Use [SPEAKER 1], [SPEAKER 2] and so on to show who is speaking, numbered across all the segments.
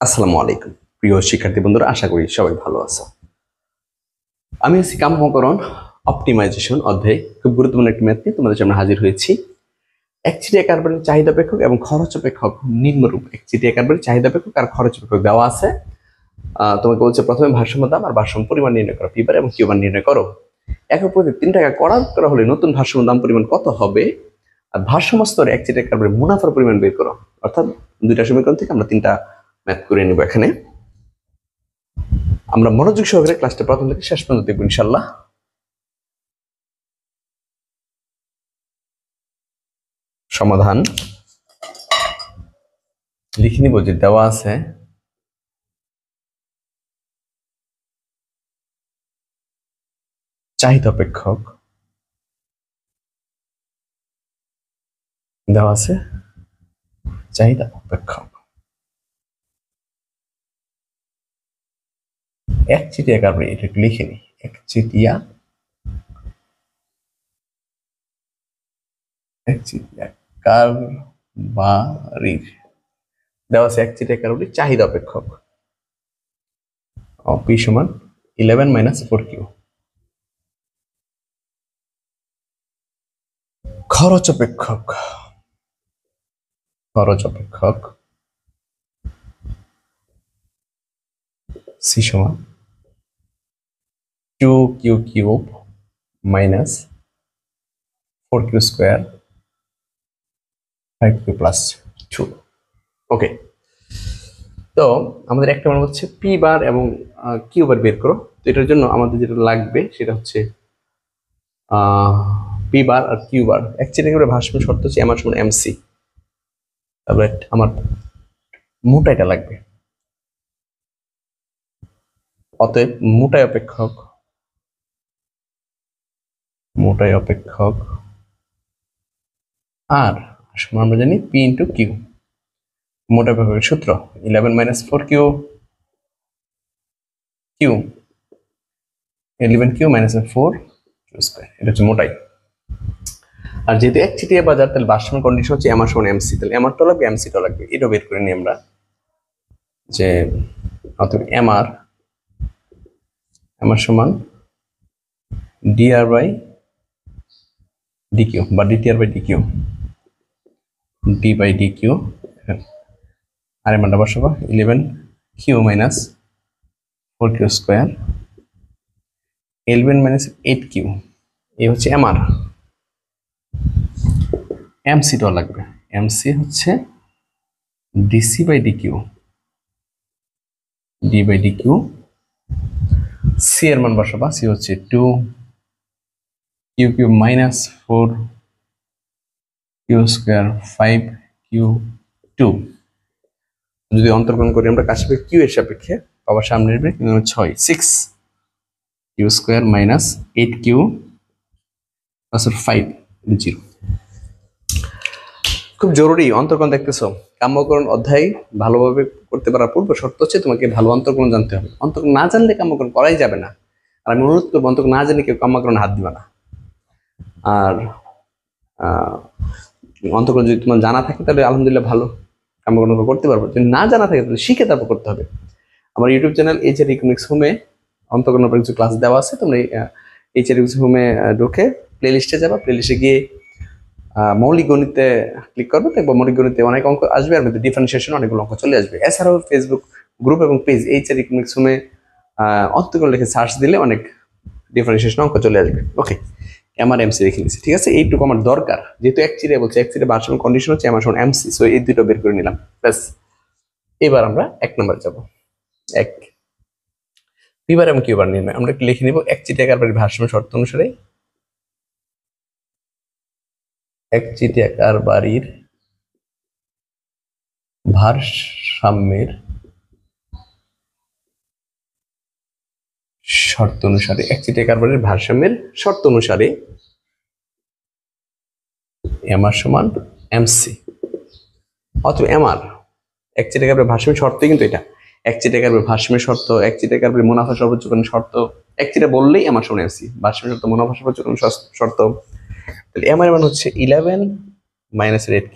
[SPEAKER 1] আসসালামু আলাইকুম প্রিয় শিক্ষার্থী বন্ধুরা, আশা করি সবাই ভালো আছো। আমি আছি কাম্যকরণ অপটিমাইজেশন অধ্যায়ে খুব গুরুত্বপূর্ণ একটি ম্যাথ নিয়ে তোমাদের সামনে হাজির হয়েছি। একচেটিয়া কার্বনের চাহিদা অপেক্ষক এবং খরচ অপেক্ষক নিম্নরূপ। একচেটিয়া কার্বনের চাহিদা অপেক্ষক আর খরচ অপেক্ষক দেওয়া আছে। তোমাকে বলছে প্রথমে ভারসাম্য দাম আর ভারসাম্য পরিমাণ নির্ণয় করো, পি বার এবং কিউ বার নির্ণয় করো। একক প্রতি 3 টাকা করা হলে নতুন ভারসাম্য দাম পরিমাণ কত হবে, আর ভারসাম্য স্তরে একচেটিয়া কার্বনের মুনাফার পরিমাণ বের করো। অর্থাৎ দুইটা সমীকরণ থেকে আমরা 3টা ম্যাথ করে নেব। এখানে আমরা মনোযোগ সহকারে ক্লাসটা প্রথম থেকে শেষ পর্যন্ত দেখব ইনশাআল্লাহ। সমাধান লিখে নিব যে দেওয়া আছে চাহিদা অপেক্ষক, দেওয়া আছে চাহিদা অপেক্ষক একচেটিয়া কার্বন, এটা একটু লিখে নি। একচেটিয়া কার্বারির দেওয়া আছে একচেটিয়া কার্বনের চাহিদা অপেক্ষক পি সমান 11 - 4q। খরচ অপেক্ষক সি সমান 2q cube minus 4q square 5q plus 2। ওকে, তো আমাদের একটা মান হচ্ছে পি বার এবং কিউ বার বের করো। তো এটার জন্য আমাদের যেটা লাগবে সেটা হচ্ছে পি বার আর কিউ বার। একচেটিয়া ভারসাম্য শর্ত হচ্ছে এম আর সমান এমসি। তারপরে আমার মোটাইটা লাগবে, অতএব মোটাই অপেক্ষক আর আমরা জানি পি ইন্টু কিউ। মোটাই অপেক্ষকের সূত্র 11 - 4q Q 11q - 4q square, এটা হচ্ছে মোটাই। আর যেহেতু একচেটিয়া বাজার, তাহলে ভারসাম্য কন্ডিশন হচ্ছে এম আর সমান এমসি। তাহলে এম আরটা লাগবে, এমসিটা লাগবে। এটাও বের করে নিই আমরা যে অতএব এম আর সমান ডিআর বাই ডিকিউ বা DTR by DQ, D by DQ. আর এম আরটা বসাবো 11q - 4q স্কোয়ার 11 - 8q। এই হচ্ছে এম আর। এমসিটাও লাগবে, এমসি হচ্ছে DC by DQ, D by DQ. C এর মান বসাবা, সি হচ্ছে 2q cube minus 4q square 5q 2। যদি অন্তর্গণ করি আমরা কাছে কিউ এর সাপেক্ষে, পাওয়ার সামনে আসবে 6 6q square minus 8q plus 5 0। খুব জরুরি অন্তর্গণ দেখতেছো। কাম্যকরণ অধ্যায় ভালোভাবে করতে পারার পূর্ব শর্ত হচ্ছে তোমাকে ভালো অন্তর্গণ জানতে হবে। অন্তর্গণ না জানলে কাম্যকরণ করাই যাবে না। আর আমি অনুরোধ করবো অন্তর্গণ না জানলে কেউ কাম্যকরণে হাত দিবা না। আর অন্তর্গণ যদি তোমার জানা থাকে তাহলে আলহামদুলিল্লাহ ভালো, কাম্যকরণ করতে পারবো। যদি না জানা থাকে তাহলে শিখে তারপর করতে হবে। আমার ইউটিউব চ্যানেল এইচআর ইকোনমিক্স হোমে অন্তর্গণ কিছু ক্লাস দেওয়া আছে। তোমরা এইচআর ইকোনমিক্স হোমে ঢুকে প্লে লিস্টে যাবা, প্লে লিস্টে গিয়ে মৌলিক গণিতে ক্লিক করবে, দেখবো মৌলিক গণিতে অনেক অঙ্ক আসবে, আর মধ্যে ডিফারেন্সিয়েশন অনেকগুলো অঙ্ক চলে আসবে। এছাড়াও ফেসবুক গ্রুপ এবং পেজ এইচআর ইকোনমিক্স হোমে অন্তর্গণ লিখে সার্চ দিলে অনেক ডিফারেন্সিয়েশন অঙ্ক চলে আসবে। ওকে, এমআর এমসি রেখে নিচ্ছি, ঠিক আছে। এইটুকু আমার দরকার, যেহেতু একচিটিয়া বলছে, একচিটিয়া ভারসাম্য কন্ডিশন হচ্ছে এমআর সমান এমসি। সো এই দুটো বের করে নিলাম, ব্যাস। এবার আমরা 1 নম্বরে যাব। পি বার এবং কিউ বার নির্ণয় আমরা একটু লিখে নিব। একচেটিয়া কার্বনের ভারসাম্য শর্ত অনুসারে একচেটিয়া কার্বনের ভারসাম্যের শর্ত অনুসারে, একচেটিয়া কার্বনের ভারসাম্যের শর্ত অনুসারে এম আর সমান এমসি। অথবা এম আর একচেটিয়া কার্বনের ভারসাম্যের শর্তই কিন্তু এটা। একচেটিয়া কার্বনের ভারসাম্যের শর্ত, একচেটিয়া কার্বনের মুনাফা সর্বোচ্চকরণ শর্ত, একচেটিয়া বললেই এম আর সমান এমসি। ভারসাম্য শর্ত, মুনাফা সর্বোচ্চকরণ শর্ত। তাহলে এম আর মান হচ্ছে 11 - 8q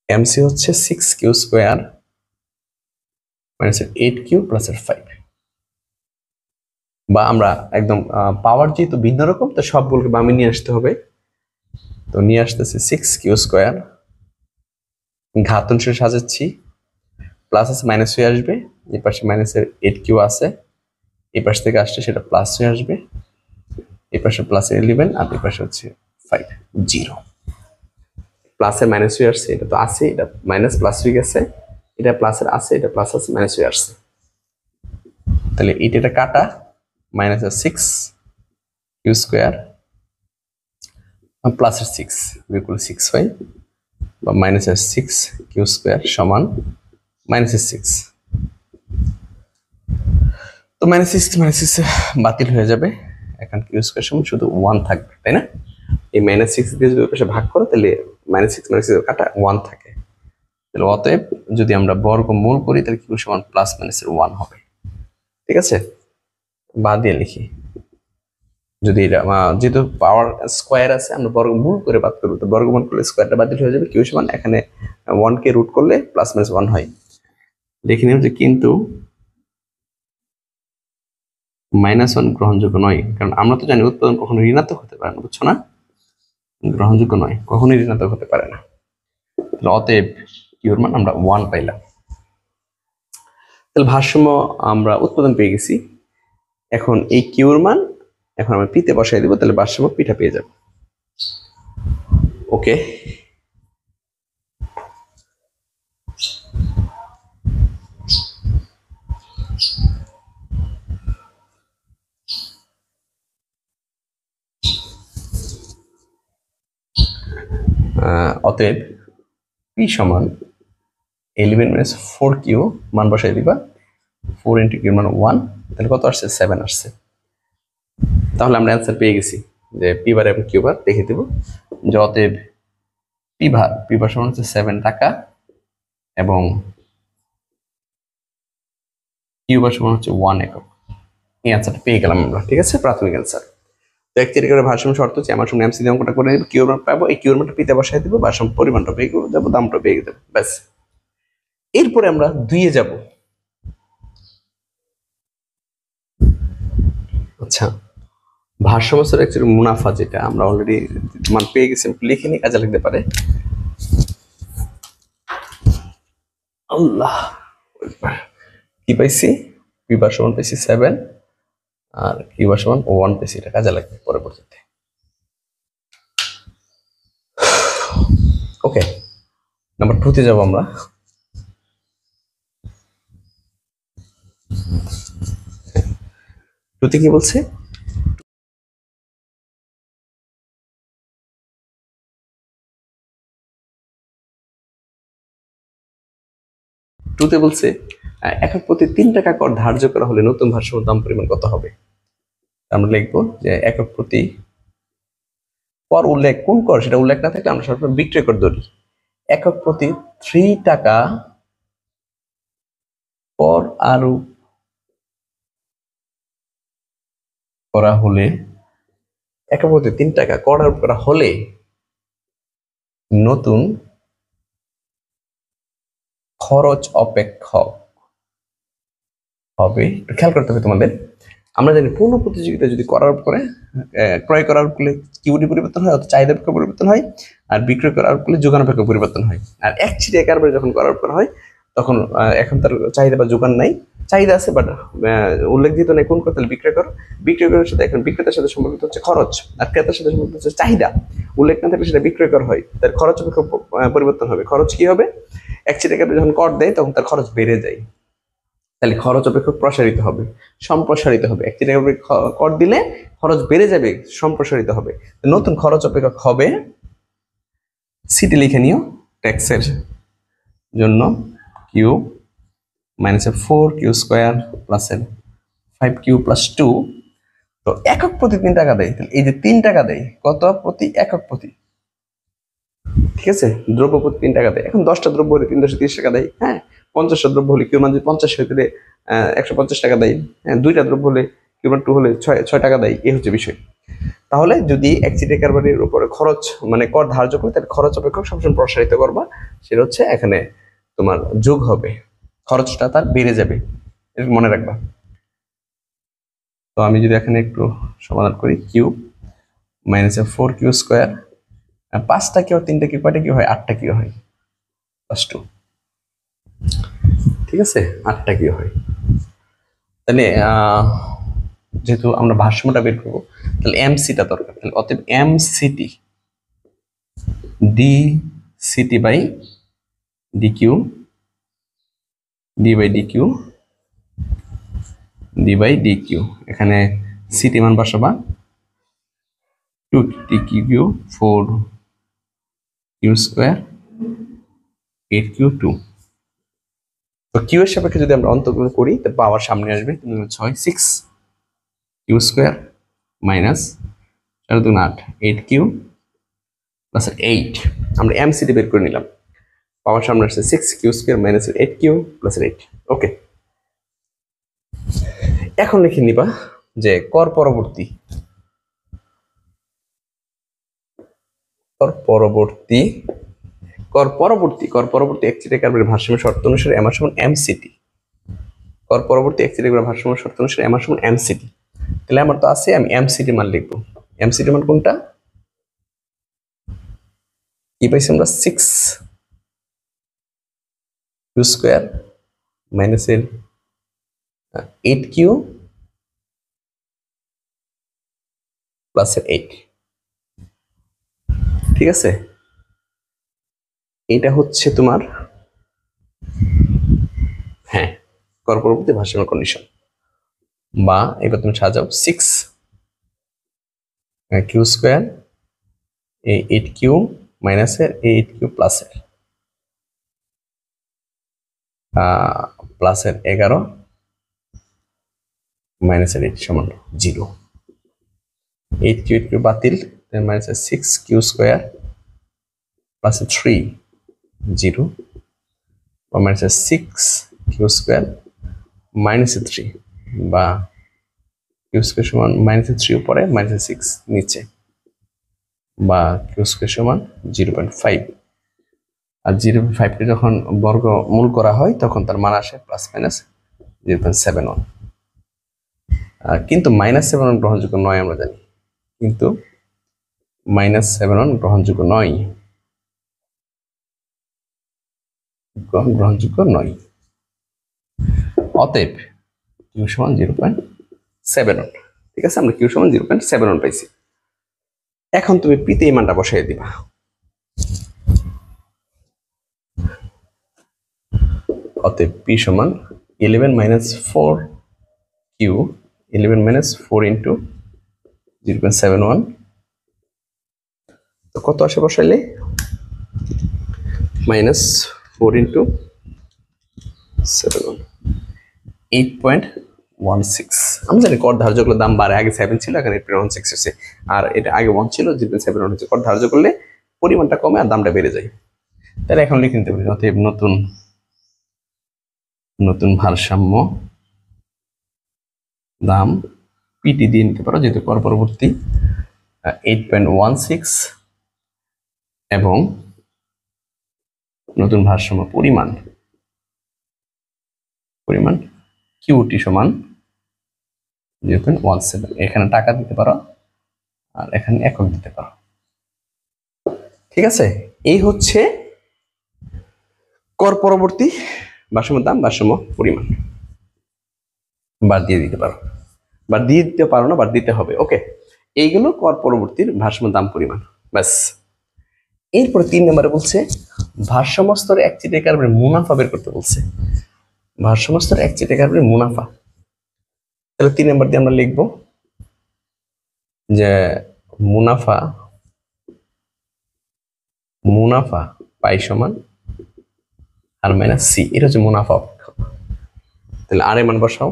[SPEAKER 1] এমসি হচ্ছে 6q square minus 8q plus 5, বা আমরা একদম পাওয়ার যেহেতু ভিন্ন রকম তো সবগুলোকে বামে নিয়ে আসতে হবে। তো নিয়ে আসতেছি 6q স্কোয়ার, ঘাত অনুসারে সাজাচ্ছি, প্লাস আছে মাইনাস হয়ে আসবে, এই পাশে মাইনাসের 8q আছে, এই পাশ থেকে আসছে সেটা প্লাস হয়ে আসবে, এই পাশে প্লাস 11 আর এই পাশে হচ্ছে 5, 0। প্লাসের মাইনাস হয়ে আসছে, এটা তো আছে, এটা মাইনাস প্লাস হয়ে গেছে, এটা প্লাসের আছে, এটা প্লাস আছে, মাইনাস হয়ে আসছে, তাহলে এটা কাটা, মাইনাস 6q স্কোয়ার প্লাসের 6 বিকুল 6 হয়, বা মাইনাসের 6q স্কোয়ার সমান মাইনাসের 6। তো -6 বাতিল হয়ে যাবে, এখন q স্কোয়ার সমান শুধু 1 থাকবে, তাই না? এই -6 দিয়ে যদি ওই পাশে ভাগ করো তাহলে -6 কাটা 1 থাকে, তাহলে অতএব যদি আমরা বর্গমূল করি তাহলে q সমান প্লাস মাইনাসের 1 হবে। ঠিক আছে, বাদ দিয়ে লিখি, যদি এটা যেহেতু পাওয়ার স্কোয়ার আছে আমরা বর্গমূল করে বাদ করবো, তো বর্গমূল করলে স্কোয়ারটা বাতিল হয়ে যাবে, q সমান এখানে 1 কে রুট করলে প্লাস মাইনাস 1 হয়। দেখে নিব যে কিন্তু -1 গ্রহণযোগ্য নয়, কারণ আমরা তো জানি উৎপাদন কখনো ঋণাত্মক হতে পারে না, বুঝছো না? গ্রহণযোগ্য নয়, কখনোই ঋণাত্মক হতে পারে না। অতএব কিউর মান আমরা 1 পাইলাম। তাহলে ভারসাম্য আমরা উৎপাদন পেয়ে গেছি, এখন এই কিউর মান এখন আমরা পিতে বসাই দিব, তাহলে ভারসাম্য পিঠা পেয়ে যাব। ওকে, অতএব পি সমান 11 মাইনাস 4q, মান বসাই দিবা, 4 ইন্টু কিউ মান 1, তাহলে কত আসছে? 7 আসছে। তাহলে আমরা অ্যান্সার পেয়ে গেছি যে পি বার এবং কিউ বার দেখে দেব, যে অতএব পি বার সমান হচ্ছে 7 টাকা এবং কিউ বার সমান হচ্ছে 1 একক। এই অ্যান্সারটা পেয়ে গেলাম আমরা। ঠিক আছে, প্রাথমিক অ্যান্সার। তো একচেটিয়া করে ভারসাম্য শর্ত হচ্ছে আমার সঙ্গে এমসি দিয়ে অঙ্কটা করে নেব, কিউর মান পাবো, এই কিউর মানটা পিতে বসাই দেবো, ভারসাম্য পরিমাণটা পেয়ে যাবো, দামটা পেয়ে যাবো, ব্যাস। এরপরে আমরা 2-এ যাব। আচ্ছা, ভারসাম্য স্তর অ্যাকচুয়ালি মুনাফা, যেটা আমরা অলরেডি মান পেয়ে গেছি, লিখে নিয়ে কাজে লাগতে পারে। আল্লাহ, কি পাইছি? পি বার সমান পাইছি 7 আর কিউ বার সমান 1 পাইছি, এটা কাজে লাগবে পরবর্তীতে। ওকে, নাম্বার 2-তে যাব আমরা। টুতে কি বলছে? টুতে বলছে একক প্রতি 3 টাকা কর ধার্য করা হলে নতুন ভারসাম্য দাম পরিমাণ কত হবে? আমরা লিখবো যে একক প্রতি কর উল্লেখ, কোন কর সেটা উল্লেখ না থাকলে আমরা সর্বপ্রথম বিক্রয় কর ধরি। একক প্রতি 3 টাকা কর আরোপ করা হলে, একক প্রতি 3 টাকা কর আরোপ করা হলে নতুন খরচ অপেক্ষক হবে। খেয়াল করতে হবে তোমাদের, আমরা জানি পূর্ণ প্রতিযোগিতা যদি করার পরে ক্রয় করার করলে কিউডি পরিবর্তন হয়, অর্থাৎ চাহিদা অপেক্ষক পরিবর্তন হয়, আর বিক্রয় করার করলে যোগান অপেক্ষক পরিবর্তন হয়। আর একচেটিয়া কারবারে যখন করার পর হয় তখন এখন তার চাহিদা বা যোগান নাই, চাহিদা আছে বাট উল্লেখিত নেই কোন কথা, বিক্রয় কর, বিক্রয় করার সাথে এখন বিক্রেতার সাথে সম্পর্কিত হচ্ছে খরচ, আর ক্রেতার সাথে সম্পর্কিত হচ্ছে চাহিদা। উল্লেখ না থাকলে সেটা বিক্রয় কর হয়, তার খরচ অপেক্ষক পরিবর্তন হবে। খরচ কি হবে? একচেটিয়া কারবারে যখন কর দেয় তখন তার খরচ বেড়ে যায়, তাহলে খরচ অপেক্ষক প্রসারিত হবে, সম্প্রসারিত হবে। একচেটিয়া কর দিলে খরচ বেড়ে যাবে, সম্প্রসারিত হবে। নতুন খরচ অপেক্ষক হবে, সিটি লিখে নিও, ট্যাক্সের জন্য Q minus 4q square plus 5q plus 2। তো একক প্রতি 3 টাকা দেয়, তাহলে এই যে 3 টাকা দেয় কত প্রতি? একক প্রতি। ঠিক আছে, দ্রব্য প্রতি 3 টাকা দেয়। এখন 10টা দ্রব্য হলে 330 টাকা দেয়। হ্যাঁ, 50টা দ্রব্য হলে কিউ মান যদি 50 হয়ে দিলে 150 টাকা দেয়। হ্যাঁ, 2টা দ্রব্য হলে কিউ মান 2 হলে 6 টাকা দেয়। এই হচ্ছে বিষয়। তাহলে যদি এক্সিডেন্ট কারবারির উপরে খরচ মানে কর ধার্য করি, তাহলে খরচ অপেক্ষক সবসময় প্রসারিত করবা, সেটা হচ্ছে এখানে তোমার যোগ হবে, খরচটা তার বেড়ে যাবে, এটা মনে রাখবা। তো আমি যদি এখানে একটু সমাধান করি, কিউ মাইনাস 4q স্কোয়ার, 5টা কিউ 3টা কিউ কয়টা কিউ হয়, 8টা কিউ হয়, +2, ঠিক আছে, 8টা কিউ হয়। তাহলে যেহেতু আমরা ভারসাম্যটা বের করবো, তাহলে এমসিটা দরকার, তাহলে অতএব MCT D CT by D Q, D by D Q, D by D Q, এখানে সিটি মান বসাবা 2 4 কিউ স্কোয়ার 8q2। তো কিউ এর সাপেক্ষে যদি আমরা অন্তর্গুণ করি, তো পাওয়ার সামনে আসবে 6 Q square minus 4 2 8 8q plus 8, আমরা এমসিটি বের করে নিলাম, পাওয়ার সামনে আসছে 6q square minus 8q plus 8। ওকে, এখন লিখে নিবা যে কর পরবর্তী এক্সিডেন্ট কার্ভের ভারসাম্য শর্ত অনুসারে এম সমান এমসিটি, কর পরবর্তী এক্সিডেন্ট কার্ভের ভারসাম্য শর্ত অনুসারে এম সমান এমসিটি। তাহলে আমার তো আছে, আমি এমসিটি মান লিখবো। এমসিটি মান কোনটা, কি পাইছি আমরা, 6q স্কোয়ার মাইনাস এর 8q প্লাস এর 8, ঠিক আছে। এটা হচ্ছে তোমার হ্যাঁ কর পরবর্তী ভারসাম্য কন্ডিশন। বা এবার তুমি সাজাও 6q স্কোয়ার এই 8q মাইনাস এর 8q প্লাস এর প্লাস এর 11 মাইনাস এর 8 সমান 0। 8q বাতিল, মাইনাস 6q স্কোয়ার প্লাস 3 0 বা মাইনাস 6q স্কোয়ার মাইনাস 3 বা কিউ স্কোয়ার সমান মাইনাস 3 উপরে মাইনাস 6 নিচে, বা কিউ স্কোয়ার সমান 0.5। আর 0.5কে যখন বর্গমূল করা হয় তখন তার মান আসে প্লাস মাইনাস 0.71। কিন্তু -7 গ্রহণযোগ্য নয় আমরা জানি, কিন্তু -7 গ্রহণযোগ্য নয়, গ্রহণযোগ্য নয়। অতএব কিউ সমান 0.71, ঠিক আছে, আমরা কিউ সমান 0.71 পাইছি। এখন তুমি পিতে এই মানটা বসাই দিবা, অতএব পি সমান 11 - 4q, 11 - 4 ইন্টু 0.71, তো কত আসে বসাইলে, -4 ইন্টু 7 8.16। আমি জানি কর ধার্য করলে দাম বাড়ে, আগে 7 ছিল এখন 8.16 হচ্ছে, আর এটা আগে 1 ছিল 0.71 হচ্ছে। কর ধার্য করলে পরিমাণটা কমে আর দামটা বেড়ে যায়। তাহলে এখন লিখে নিতে পারি, অতএব নতুন ভারসাম্য দাম পিটি দিয়ে নিতে পারো, যেহেতু কর পরবর্তী 8.16 এবং নতুন ভারসাম্য পরিমাণ কিউটি সমান 0.17। এখানে টাকা দিতে পারো আর এখানে একক দিতে পারো, ঠিক আছে। এই হচ্ছে কর পরবর্তী ভারসাম্য দাম, ভারসাম্য পরিমাণ। বাদ দিয়ে দিতে পারো, বা দিয়ে দিতে পারো না, বাদ দিতে হবে। ওকে, এইগুলো কর পরবর্তীর ভারসাম্য দাম পরিমাণ, ব্যাস। এরপরে 3 নম্বরে বলছে ভারসাম্য স্তরে এক্সিডেন্ট কার্ভের মুনাফা বের করতে বলছে। ভারসাম্য স্তরে এক্সিডেন্ট কার্ভের মুনাফা, তাহলে 3 নম্বর দিয়ে আমরা লিখবো যে মুনাফা পাই সমান আর মাইনাস সি, এটা হচ্ছে মুনাফা অপেক্ষক। তাহলে আর এর মান বসাও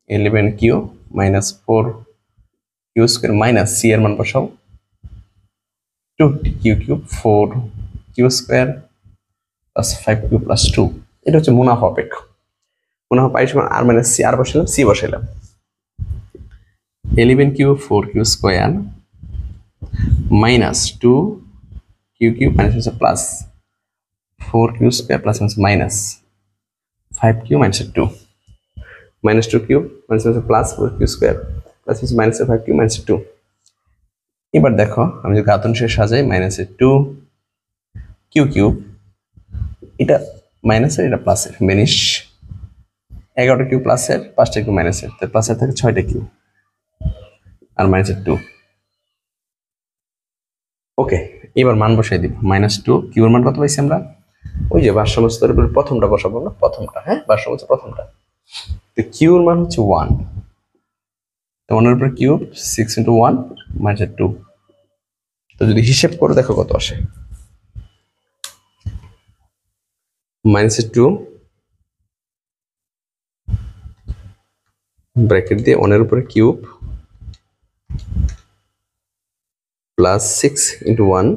[SPEAKER 1] 11q - 4q square minus C এর মান বসাও 2q cube 4q square plus 5q plus 2, এটা হচ্ছে মুনাফা অপেক্ষক। মুনাফা পাই সমান আর মাইনাস সি, আর বসাইলাম সি বসাইলাম। 11 Q 4 Q square minus 2 Q Q minus plus 4 Q square plus minus 5 Q minus 2 minus 2 cube minus plus 4 q square plus minus 5 q minus 2 এবার দেখো আমি যদি ঘাত অনুসারে সাজাই মাইনাস 2 q কিউব এটা মাইনাসের এটা প্লাসের মেনিশ 11টা কিউ প্লাসের 5টা কিউ মাইনাসের তার প্লাসের থাকে 6টা কিউ আর মাইনাস 2 ওকে এবার মান বসাই দিব মাইনাস 2 কিউর মান কত পাইছি আমরা ওই যে ভারসাম্য স্তরের উপর প্রথমটা বসাবো না প্রথমটা হ্যাঁ ভারসাম্য প্রথমটা তো কিউর মান হচ্ছে 1 তো 1 এর উপর কিউব 6 into 1 মাইনাস 2 তো যদি হিসাব করে দেখো কত আসে মাইনাস 2 ব্র্যাকেট দিয়ে 1 এর উপর cube plus 6 into 1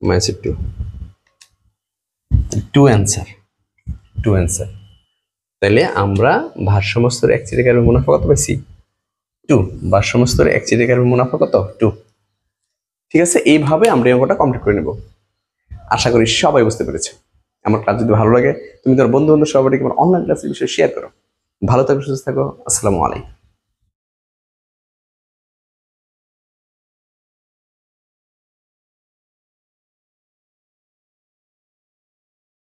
[SPEAKER 1] minus 2 answer তাহলে আমরা ভারসাম্য স্তরে এক চিটিকার মুনাফা কত পাইছি 2 ভারসাম্য স্তরে এক চিটিকার মুনাফা কত 2 ঠিক আছে এইভাবে আমরা এই অঙ্কটা কমপ্লিট করে নেব আশা করি সবাই বুঝতে পেরেছে আমার ক্লাস যদি ভালো লাগে তুমি তোমার বন্ধু বান্ধব সবাইকে আমার অনলাইন ক্লাসের বিষয়ে শেয়ার করো ভালো থাকো সুস্থ থাকো আসসালামু আলাইকুম